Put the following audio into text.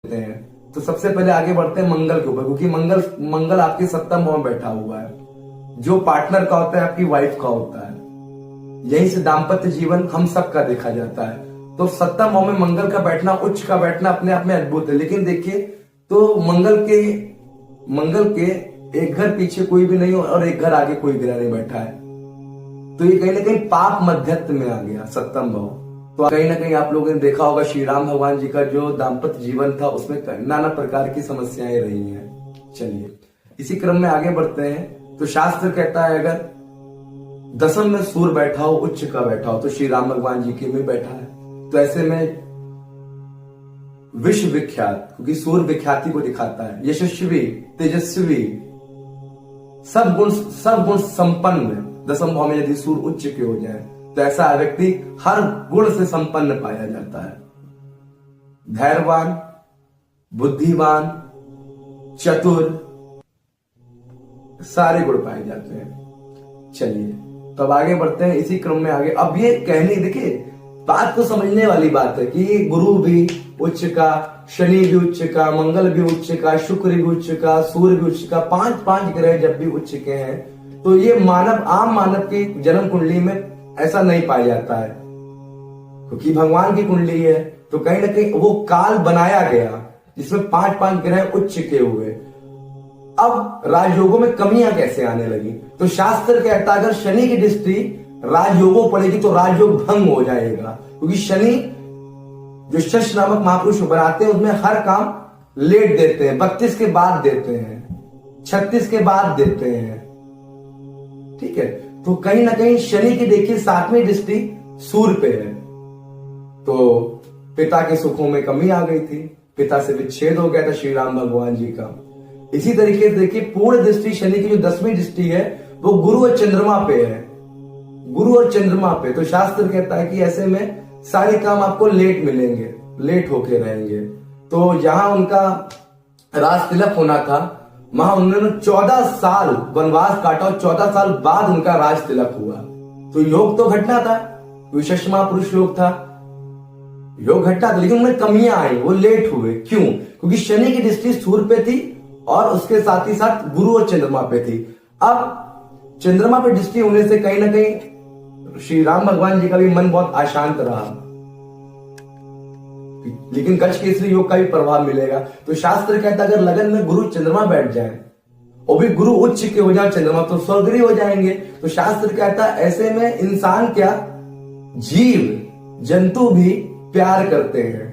हैं तो सबसे पहले आगे बढ़ते हैं मंगल के ऊपर, क्योंकि मंगल मंगल आपके सप्तम भाव में बैठा हुआ है, जो पार्टनर का होता है आपकी वाइफ का होता है। यहीं से दाम्पत्य जीवन हम सबका देखा जाता है। तो सप्तम भाव में मंगल का बैठना, उच्च का बैठना अपने आप में अद्भुत है। लेकिन देखिए तो मंगल के एक घर पीछे कोई भी नहीं और एक घर आगे कोई ग्रह नहीं बैठा है, तो ये कहीं ना कहीं पाप मध्यत्व में आ गया सप्तम भाव। तो कहीं ना कहीं आप लोगों ने देखा होगा श्री राम भगवान जी का जो दाम्पत्य जीवन था उसमें नाना प्रकार की समस्याएं रही हैं। चलिए इसी क्रम में आगे बढ़ते हैं। तो शास्त्र कहता है अगर दसम में सूर्य बैठा हो, उच्च का बैठा हो, तो श्री राम भगवान जी के में बैठा है, तो ऐसे में विश्व विख्यात, क्योंकि सूर्य विख्याति को दिखाता है, यशस्वी, तेजस्वी, सब गुण संपन्न दसम भाव में यदि सूर्य उच्च के हो जाए तो ऐसा व्यक्ति हर गुण से संपन्न पाया जाता है। धैर्यवान, बुद्धिमान, चतुर, सारे गुण पाए जाते हैं। चलिए तो अब आगे बढ़ते हैं इसी क्रम में आगे। अब ये कहने देखिए बात को समझने वाली बात है कि गुरु भी उच्च का, शनि भी उच्च का, मंगल भी उच्च का, शुक्र भी उच्च का, सूर्य भी उच्च का, पांच ग्रह जब भी उच्च के हैं तो ये आम मानव की जन्म कुंडली में ऐसा नहीं पाया जाता है, क्योंकि भगवान की कुंडली है। तो कहीं ना कहीं वो काल बनाया गया जिसमें पांच ग्रह उच्च के हुए। अब राजयोगों में कमियां कैसे आने लगी? तो शास्त्र कहता है अगर शनि की दृष्टि राजयोगों पड़ेगी तो राजयोग भंग हो जाएगा, क्योंकि शनि जो शश नामक महापुरुष बनाते हैं उसमें हर काम लेट देते हैं, 32 के बाद देते हैं, 36 के बाद देते हैं। ठीक है, तो कहीं ना कहीं शनि की देखिए 7वीं दृष्टि सूर्य पे है, तो पिता के सुखों में कमी आ गई थी, पिता से विच्छेद हो गया था श्री राम भगवान जी का। इसी तरीके से देखिए पूर्ण दृष्टि शनि की जो 10वीं दृष्टि है वो गुरु और चंद्रमा पे है, गुरु और चंद्रमा पे। तो शास्त्र कहता है कि ऐसे में सारे काम आपको लेट मिलेंगे, लेट होके रहेंगे। तो जहां उनका राज तिलक होना था वहां उन्होंने 14 साल वनवास काटा और 14 साल बाद उनका राज तिलक हुआ। तो योग तो घटना था, विशेष महापुरुष योग था, योग घटना था, लेकिन उनमें कमियां आई, वो लेट हुए। क्यों? क्योंकि शनि की दृष्टि सूर्य पे थी और उसके साथ ही साथ गुरु और चंद्रमा पे थी। अब चंद्रमा पे दृष्टि होने से कहीं ना कहीं श्री राम भगवान जी का भी मन बहुत अशांत रहा, लेकिन गज केसरी योग का भी प्रभाव मिलेगा। तो शास्त्र कहता है अगर लगन में गुरु चंद्रमा बैठ जाए और भी गुरु उच्च के हो जाए चंद्रमा तो स्वर्गीय हो जाएंगे। तो शास्त्र कहता है ऐसे में इंसान क्या, जीव जंतु भी प्यार करते हैं।